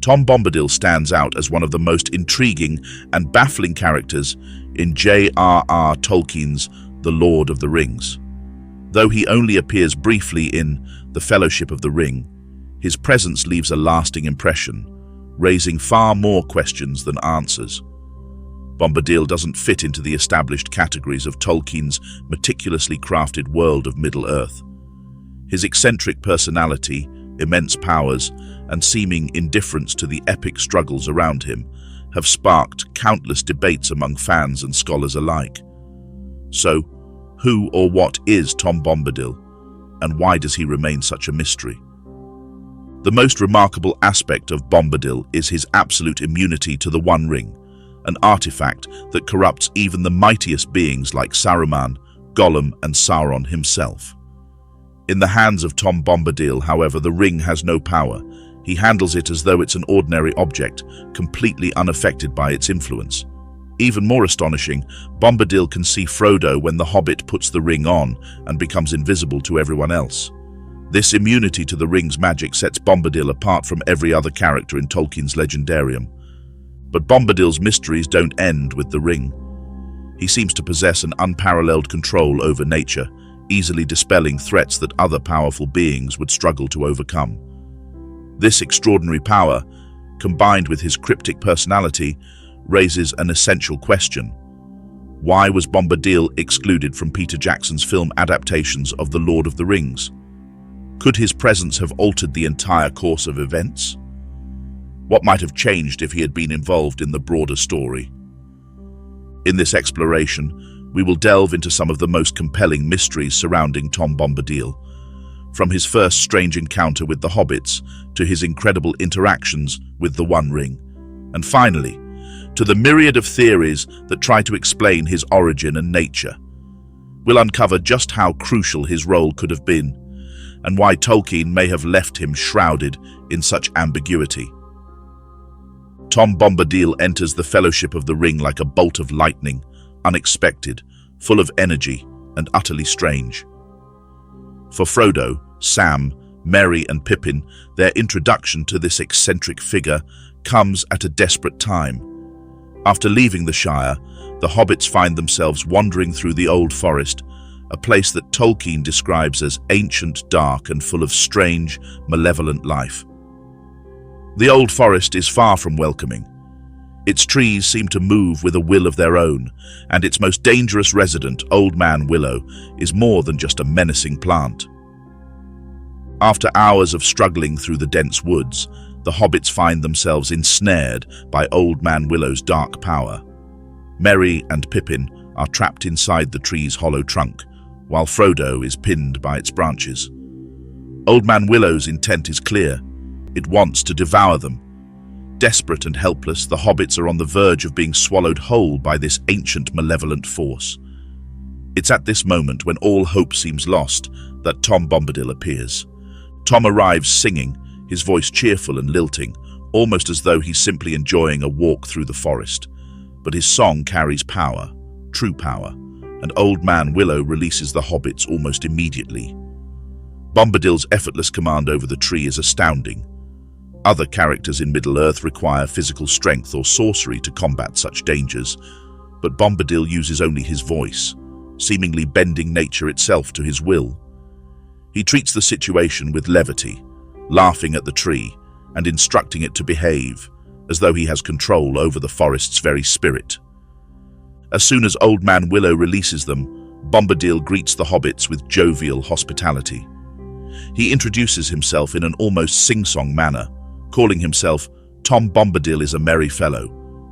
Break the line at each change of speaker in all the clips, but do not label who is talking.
Tom Bombadil stands out as one of the most intriguing and baffling characters in J.R.R. Tolkien's The Lord of the Rings. Though he only appears briefly in The Fellowship of the Ring, his presence leaves a lasting impression, raising far more questions than answers. Bombadil doesn't fit into the established categories of Tolkien's meticulously crafted world of Middle-earth. His eccentric personality, immense powers, and seeming indifference to the epic struggles around him have sparked countless debates among fans and scholars alike. So, who or what is Tom Bombadil, and why does he remain such a mystery? The most remarkable aspect of Bombadil is his absolute immunity to the One Ring, an artifact that corrupts even the mightiest beings like Saruman, Gollum, and Sauron himself. In the hands of Tom Bombadil, however, the ring has no power. He handles it as though it's an ordinary object, completely unaffected by its influence. Even more astonishing, Bombadil can see Frodo when the Hobbit puts the ring on and becomes invisible to everyone else. This immunity to the ring's magic sets Bombadil apart from every other character in Tolkien's legendarium. But Bombadil's mysteries don't end with the ring. He seems to possess an unparalleled control over nature, easily dispelling threats that other powerful beings would struggle to overcome. This extraordinary power, combined with his cryptic personality, raises an essential question. Why was Bombadil excluded from Peter Jackson's film adaptations of The Lord of the Rings? Could his presence have altered the entire course of events? What might have changed if he had been involved in the broader story? In this exploration, we will delve into some of the most compelling mysteries surrounding Tom Bombadil, from his first strange encounter with the Hobbits to his incredible interactions with the One Ring, and finally, to the myriad of theories that try to explain his origin and nature. We'll uncover just how crucial his role could have been, and why Tolkien may have left him shrouded in such ambiguity. Tom Bombadil enters the Fellowship of the Ring like a bolt of lightning, unexpected, full of energy, and utterly strange. For Frodo, Sam, Merry, and Pippin, their introduction to this eccentric figure comes at a desperate time. After leaving the Shire, the Hobbits find themselves wandering through the Old Forest, a place that Tolkien describes as ancient, dark, and full of strange, malevolent life. The Old Forest is far from welcoming. Its trees seem to move with a will of their own, and its most dangerous resident, Old Man Willow, is more than just a menacing plant. After hours of struggling through the dense woods, the Hobbits find themselves ensnared by Old Man Willow's dark power. Merry and Pippin are trapped inside the tree's hollow trunk, while Frodo is pinned by its branches. Old Man Willow's intent is clear. It wants to devour them. Desperate and helpless, the Hobbits are on the verge of being swallowed whole by this ancient malevolent force. It's at this moment, when all hope seems lost, that Tom Bombadil appears. Tom arrives singing, his voice cheerful and lilting, almost as though he's simply enjoying a walk through the forest. But his song carries power, true power, and Old Man Willow releases the Hobbits almost immediately. Bombadil's effortless command over the tree is astounding. Other characters in Middle-earth require physical strength or sorcery to combat such dangers, but Bombadil uses only his voice, seemingly bending nature itself to his will. He treats the situation with levity, laughing at the tree and instructing it to behave, as though he has control over the forest's very spirit. As soon as Old Man Willow releases them, Bombadil greets the Hobbits with jovial hospitality. He introduces himself in an almost sing-song manner, calling himself Tom Bombadil is a merry fellow.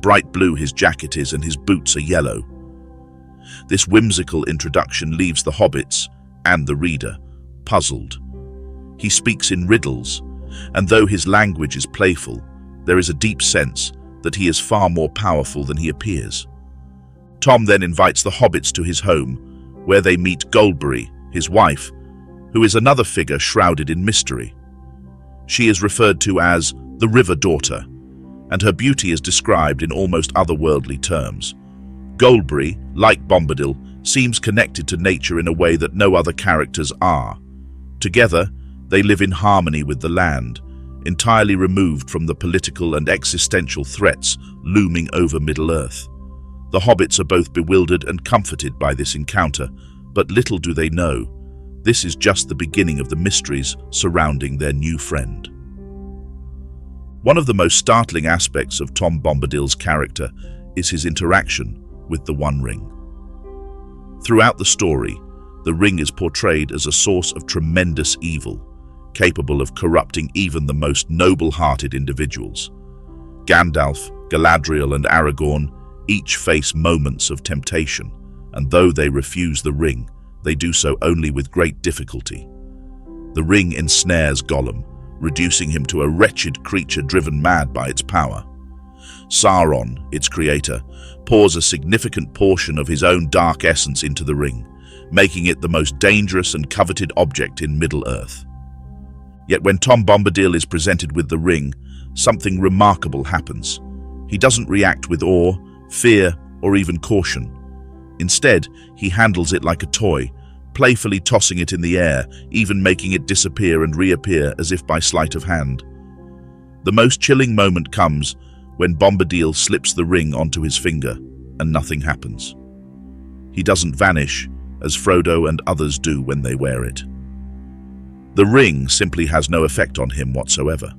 Bright blue his jacket is and his boots are yellow. This whimsical introduction leaves the Hobbits, and the reader, puzzled. He speaks in riddles, and though his language is playful, there is a deep sense that he is far more powerful than he appears. Tom then invites the Hobbits to his home, where they meet Goldberry, his wife, who is another figure shrouded in mystery. She is referred to as the River Daughter, and her beauty is described in almost otherworldly terms. Goldberry, like Bombadil, seems connected to nature in a way that no other characters are. Together, they live in harmony with the land, entirely removed from the political and existential threats looming over Middle-earth. The hobbits are both bewildered and comforted by this encounter, but little do they know, this is just the beginning of the mysteries surrounding their new friend. One of the most startling aspects of Tom Bombadil's character is his interaction with the One Ring. Throughout the story, the ring is portrayed as a source of tremendous evil, capable of corrupting even the most noble-hearted individuals. Gandalf, Galadriel, and Aragorn each face moments of temptation, and though they refuse the ring, they do so only with great difficulty. The ring ensnares Gollum, reducing him to a wretched creature driven mad by its power. Sauron, its creator, pours a significant portion of his own dark essence into the ring, making it the most dangerous and coveted object in Middle-earth. Yet when Tom Bombadil is presented with the ring, something remarkable happens. He doesn't react with awe, fear, or even caution. Instead, he handles it like a toy, playfully tossing it in the air, even making it disappear and reappear as if by sleight of hand. The most chilling moment comes when Bombadil slips the ring onto his finger, and nothing happens. He doesn't vanish, as Frodo and others do when they wear it. The ring simply has no effect on him whatsoever.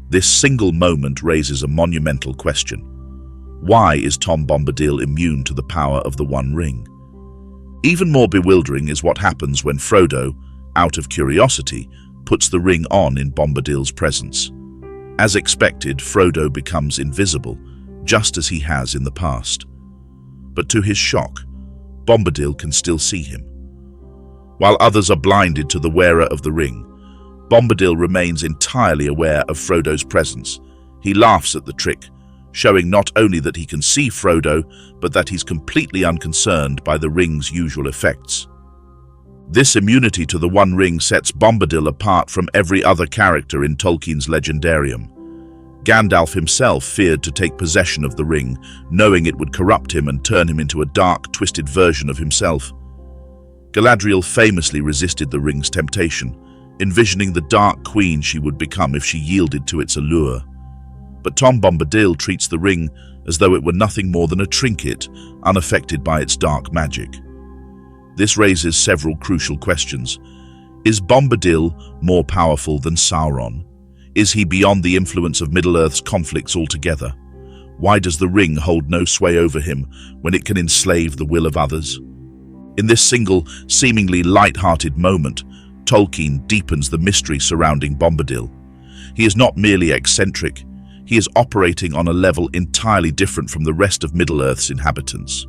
This single moment raises a monumental question. Why is Tom Bombadil immune to the power of the One Ring? Even more bewildering is what happens when Frodo, out of curiosity, puts the ring on in Bombadil's presence. As expected, Frodo becomes invisible, just as he has in the past. But to his shock, Bombadil can still see him. While others are blinded to the wearer of the ring, Bombadil remains entirely aware of Frodo's presence. He laughs at the trick, showing not only that he can see Frodo, but that he's completely unconcerned by the ring's usual effects. This immunity to the One Ring sets Bombadil apart from every other character in Tolkien's legendarium. Gandalf himself feared to take possession of the ring, knowing it would corrupt him and turn him into a dark, twisted version of himself. Galadriel famously resisted the ring's temptation, envisioning the Dark Queen she would become if she yielded to its allure. But Tom Bombadil treats the ring as though it were nothing more than a trinket, unaffected by its dark magic. This raises several crucial questions. Is Bombadil more powerful than Sauron? Is he beyond the influence of Middle-earth's conflicts altogether? Why does the ring hold no sway over him when it can enslave the will of others? In this single, seemingly light-hearted moment, Tolkien deepens the mystery surrounding Bombadil. He is not merely eccentric, he is operating on a level entirely different from the rest of Middle-earth's inhabitants.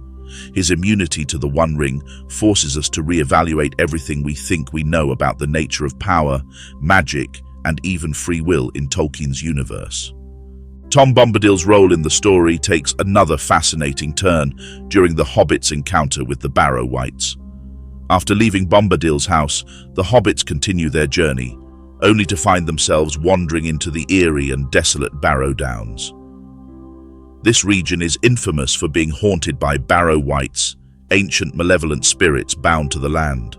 His immunity to the One Ring forces us to reevaluate everything we think we know about the nature of power, magic, and even free will in Tolkien's universe. Tom Bombadil's role in the story takes another fascinating turn during the Hobbits' encounter with the Barrow-wights. After leaving Bombadil's house, the Hobbits continue their journey, only to find themselves wandering into the eerie and desolate Barrow Downs. This region is infamous for being haunted by Barrow-wights, ancient malevolent spirits bound to the land.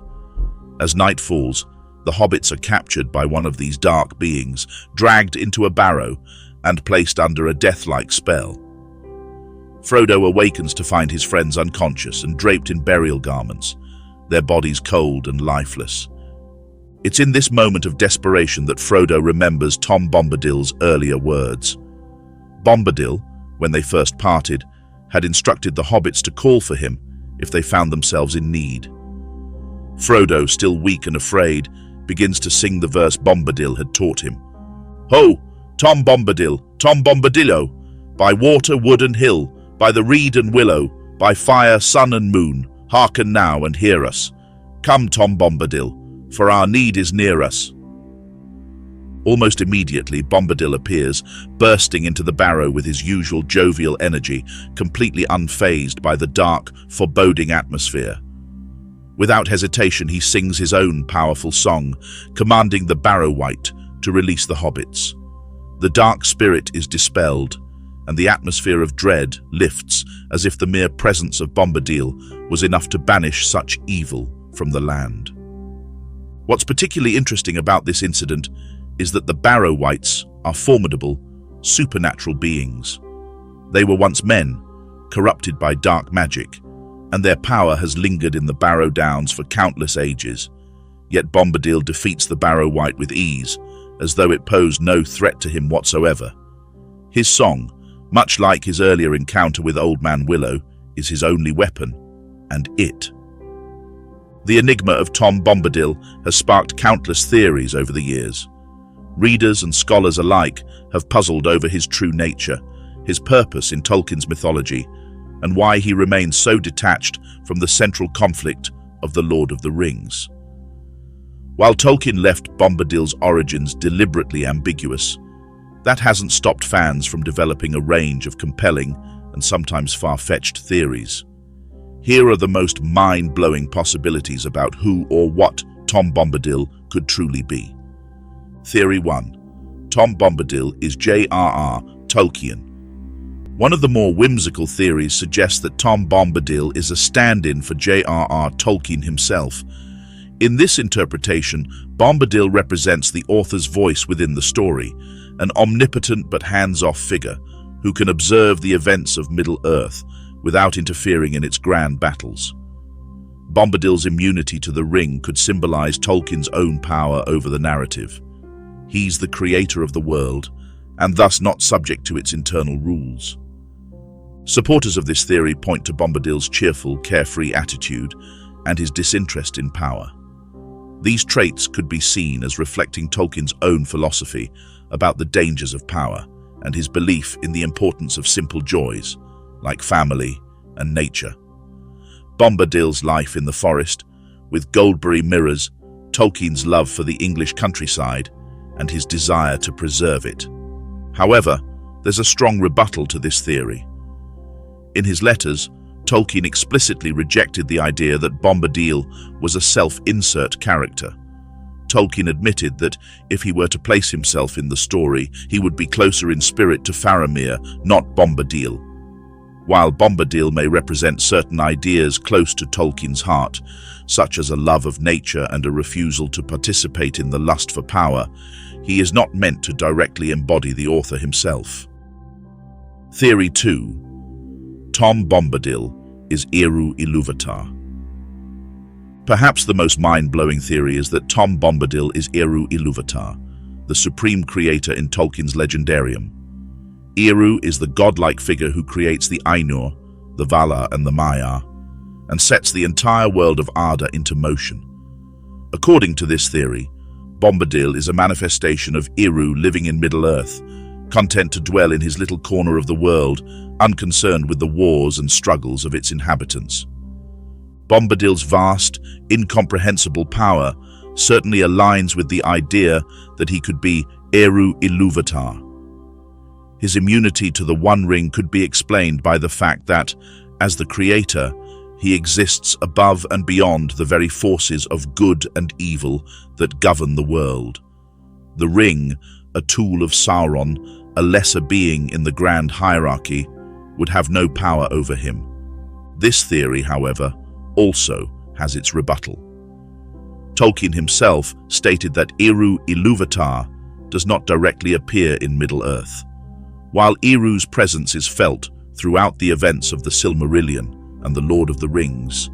As night falls, the hobbits are captured by one of these dark beings, dragged into a barrow, and placed under a death-like spell. Frodo awakens to find his friends unconscious and draped in burial garments, their bodies cold and lifeless. It's in this moment of desperation that Frodo remembers Tom Bombadil's earlier words. Bombadil, when they first parted, had instructed the hobbits to call for him if they found themselves in need. Frodo, still weak and afraid, begins to sing the verse Bombadil had taught him. Ho, Tom Bombadil, Tom Bombadillo, by water, wood and hill, by the reed and willow, by fire, sun and moon, hearken now and hear us. Come, Tom Bombadil, for our need is near us. Almost immediately, Bombadil appears, bursting into the barrow with his usual jovial energy, completely unfazed by the dark, foreboding atmosphere. Without hesitation, he sings his own powerful song, commanding the Barrow-wight to release the hobbits. The dark spirit is dispelled, and the atmosphere of dread lifts as if the mere presence of Bombadil was enough to banish such evil from the land. What's particularly interesting about this incident is that the Barrow Wights are formidable, supernatural beings. They were once men, corrupted by dark magic, and their power has lingered in the Barrow Downs for countless ages. Yet Bombadil defeats the Barrow Wight with ease, as though it posed no threat to him whatsoever. His song, much like his earlier encounter with Old Man Willow, is his only weapon, and it. The enigma of Tom Bombadil has sparked countless theories over the years. Readers and scholars alike have puzzled over his true nature, his purpose in Tolkien's mythology, and why he remains so detached from the central conflict of the Lord of the Rings. While Tolkien left Bombadil's origins deliberately ambiguous, that hasn't stopped fans from developing a range of compelling and sometimes far-fetched theories. Here are the most mind-blowing possibilities about who or what Tom Bombadil could truly be. Theory 1. Tom Bombadil is J.R.R. Tolkien. One of the more whimsical theories suggests that Tom Bombadil is a stand-in for J.R.R. Tolkien himself. In this interpretation, Bombadil represents the author's voice within the story, an omnipotent but hands-off figure who can observe the events of Middle-earth without interfering in its grand battles. Bombadil's immunity to the ring could symbolize Tolkien's own power over the narrative. He's the creator of the world, and thus not subject to its internal rules. Supporters of this theory point to Bombadil's cheerful, carefree attitude and his disinterest in power. These traits could be seen as reflecting Tolkien's own philosophy about the dangers of power and his belief in the importance of simple joys, like family and nature. Bombadil's life in the forest, with Goldberry mirrors, Tolkien's love for the English countryside, and his desire to preserve it. However, there's a strong rebuttal to this theory. In his letters, Tolkien explicitly rejected the idea that Bombadil was a self-insert character. Tolkien admitted that if he were to place himself in the story, he would be closer in spirit to Faramir, not Bombadil. While Bombadil may represent certain ideas close to Tolkien's heart, such as a love of nature and a refusal to participate in the lust for power, he is not meant to directly embody the author himself. Theory 2. Tom Bombadil is Eru Ilúvatar. Perhaps the most mind-blowing theory is that Tom Bombadil is Eru Ilúvatar, the supreme creator in Tolkien's legendarium. Eru is the godlike figure who creates the Ainur, the Valar and the Maiar, and sets the entire world of Arda into motion. According to this theory, Bombadil is a manifestation of Eru living in Middle-earth, content to dwell in his little corner of the world, unconcerned with the wars and struggles of its inhabitants. Bombadil's vast, incomprehensible power certainly aligns with the idea that he could be Eru Ilúvatar. His immunity to the One Ring could be explained by the fact that, as the creator, he exists above and beyond the very forces of good and evil that govern the world. The ring, a tool of Sauron, a lesser being in the grand hierarchy, would have no power over him. This theory, however, also has its rebuttal. Tolkien himself stated that Eru Ilúvatar does not directly appear in Middle-earth. While Eru's presence is felt throughout the events of the Silmarillion and the Lord of the Rings,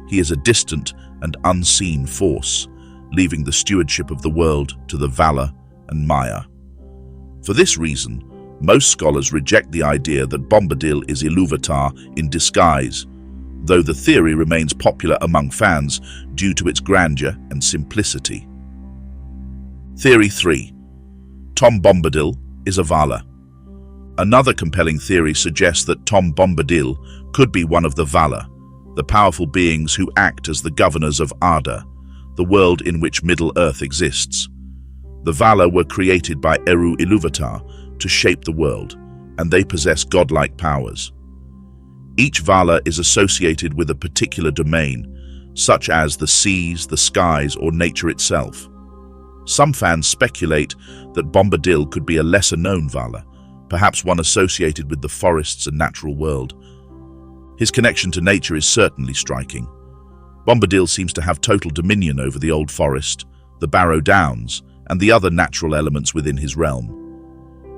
he is a distant and unseen force, leaving the stewardship of the world to the Valar and Maiar. For this reason, most scholars reject the idea that Bombadil is Ilúvatar in disguise, though the theory remains popular among fans due to its grandeur and simplicity. Theory 3. Tom Bombadil is a Valar. Another compelling theory suggests that Tom Bombadil could be one of the Valar, the powerful beings who act as the governors of Arda, the world in which Middle-earth exists. The Valar were created by Eru Ilúvatar to shape the world, and they possess godlike powers. Each Valar is associated with a particular domain, such as the seas, the skies, or nature itself. Some fans speculate that Bombadil could be a lesser-known Valar, perhaps one associated with the forests and natural world. His connection to nature is certainly striking. Bombadil seems to have total dominion over the Old Forest, the Barrow Downs, and the other natural elements within his realm.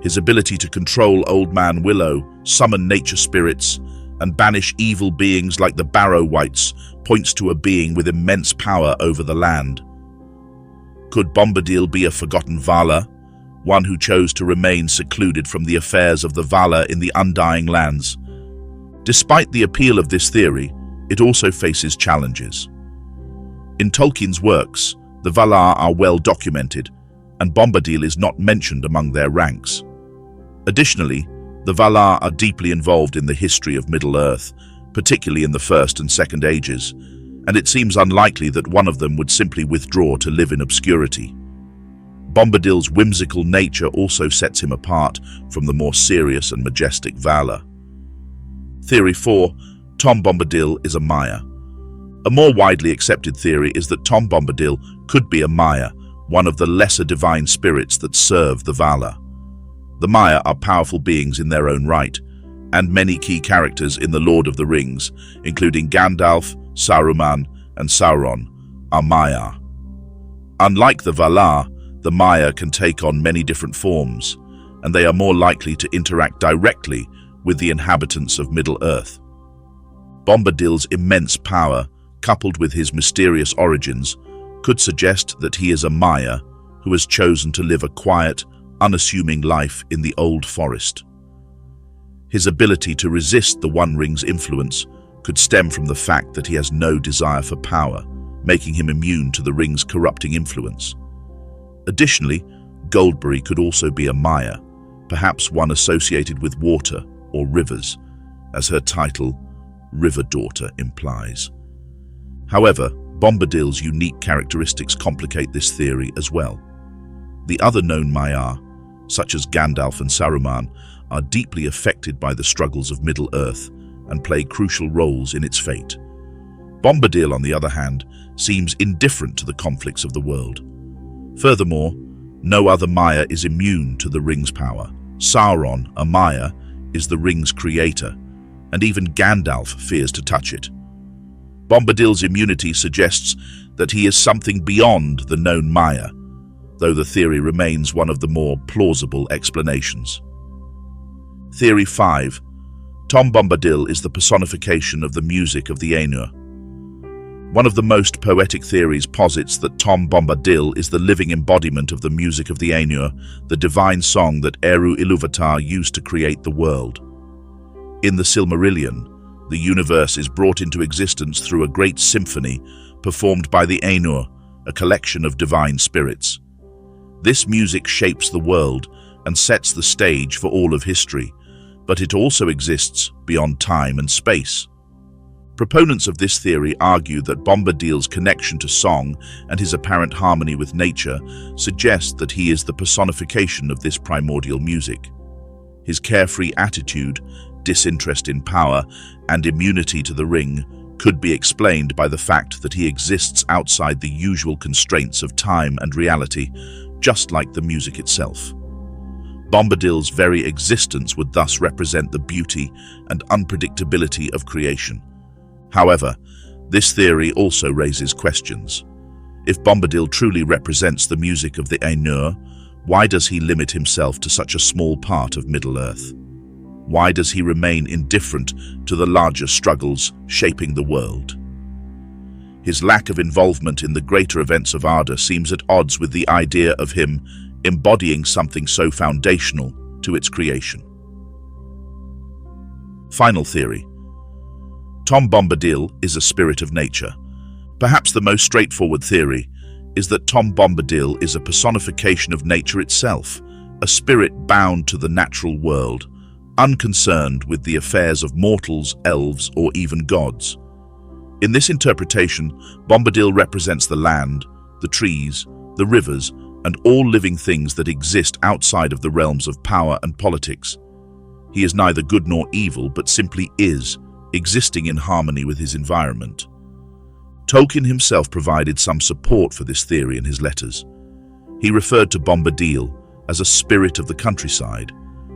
His ability to control Old Man Willow, summon nature spirits, and banish evil beings like the Barrow Wights points to a being with immense power over the land. Could Bombadil be a forgotten Vala, one who chose to remain secluded from the affairs of the Vala in the Undying Lands? Despite the appeal of this theory, it also faces challenges. In Tolkien's works, the Valar are well documented, and Bombadil is not mentioned among their ranks. Additionally, the Valar are deeply involved in the history of Middle-earth, particularly in the First and Second Ages, and it seems unlikely that one of them would simply withdraw to live in obscurity. Bombadil's whimsical nature also sets him apart from the more serious and majestic Valar. Theory 4. Tom Bombadil is a Maya. A more widely accepted theory is that Tom Bombadil could be a Maya, one of the lesser divine spirits that serve the Valar. The Maya are powerful beings in their own right, and many key characters in The Lord of the Rings, including Gandalf, Saruman, and Sauron, are Maya. Unlike the Valar, the Maya can take on many different forms, and they are more likely to interact directly with the inhabitants of Middle-earth. Bombadil's immense power, coupled with his mysterious origins, could suggest that he is a Maya who has chosen to live a quiet, unassuming life in the Old Forest. His ability to resist the One Ring's influence could stem from the fact that he has no desire for power, making him immune to the Ring's corrupting influence. Additionally, Goldberry could also be a Maya, perhaps one associated with water or rivers, as her title, River Daughter, implies. However, Bombadil's unique characteristics complicate this theory as well. The other known Maiar, such as Gandalf and Saruman, are deeply affected by the struggles of Middle-earth and play crucial roles in its fate. Bombadil, on the other hand, seems indifferent to the conflicts of the world. Furthermore, no other Maya is immune to the Ring's power. Sauron, a Maya, is the Ring's creator, and even Gandalf fears to touch it. Bombadil's immunity suggests that he is something beyond the known Maya, though the theory remains one of the more plausible explanations. Theory 5. Tom Bombadil is the personification of the music of the Ainur. One of the most poetic theories posits that Tom Bombadil is the living embodiment of the music of the Ainur, the divine song that Eru Ilúvatar used to create the world. In the Silmarillion, the universe is brought into existence through a great symphony performed by the Ainur, a collection of divine spirits. This music shapes the world and sets the stage for all of history, but it also exists beyond time and space. Proponents of this theory argue that Bombadil's connection to song and his apparent harmony with nature suggest that he is the personification of this primordial music. His carefree attitude, disinterest in power, and immunity to the Ring could be explained by the fact that he exists outside the usual constraints of time and reality, just like the music itself. Bombadil's very existence would thus represent the beauty and unpredictability of creation. However, this theory also raises questions. If Bombadil truly represents the music of the Ainur, why does he limit himself to such a small part of Middle-earth? Why does he remain indifferent to the larger struggles shaping the world? His lack of involvement in the greater events of Arda seems at odds with the idea of him embodying something so foundational to its creation. Final theory. Tom Bombadil is a spirit of nature. Perhaps the most straightforward theory is that Tom Bombadil is a personification of nature itself, a spirit bound to the natural world, unconcerned with the affairs of mortals, elves, or even gods. In this interpretation, Bombadil represents the land, the trees, the rivers, and all living things that exist outside of the realms of power and politics. He is neither good nor evil, but simply is, existing in harmony with his environment. Tolkien himself provided some support for this theory in his letters. He referred to Bombadil as a spirit of the countryside,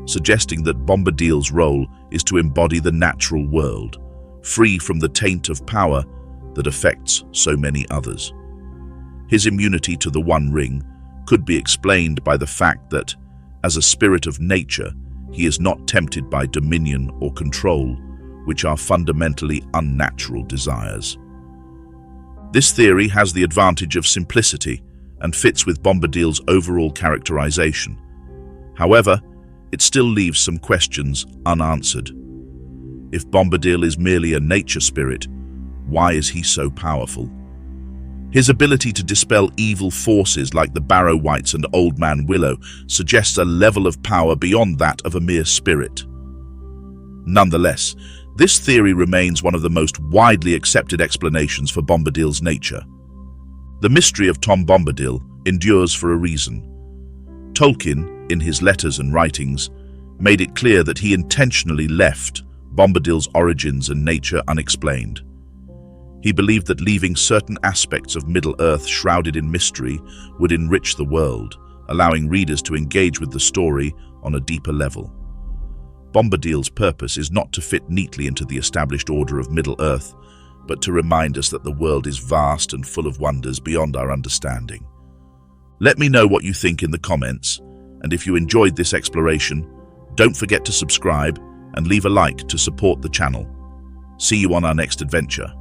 suggesting that Bombadil's role is to embody the natural world, free from the taint of power that affects so many others. His immunity to the One Ring could be explained by the fact that, as a spirit of nature, he is not tempted by dominion or control, which are fundamentally unnatural desires. This theory has the advantage of simplicity and fits with Bombadil's overall characterization. However, it still leaves some questions unanswered. If Bombadil is merely a nature spirit, why is he so powerful? His ability to dispel evil forces like the Barrow Wights and Old Man Willow suggests a level of power beyond that of a mere spirit. Nonetheless, this theory remains one of the most widely accepted explanations for Bombadil's nature. The mystery of Tom Bombadil endures for a reason. Tolkien, in his letters and writings, made it clear that he intentionally left Bombadil's origins and nature unexplained. He believed that leaving certain aspects of Middle-earth shrouded in mystery would enrich the world, allowing readers to engage with the story on a deeper level. Bombadil's purpose is not to fit neatly into the established order of Middle-earth, but to remind us that the world is vast and full of wonders beyond our understanding. Let me know what you think in the comments, and if you enjoyed this exploration, don't forget to subscribe and leave a like to support the channel. See you on our next adventure.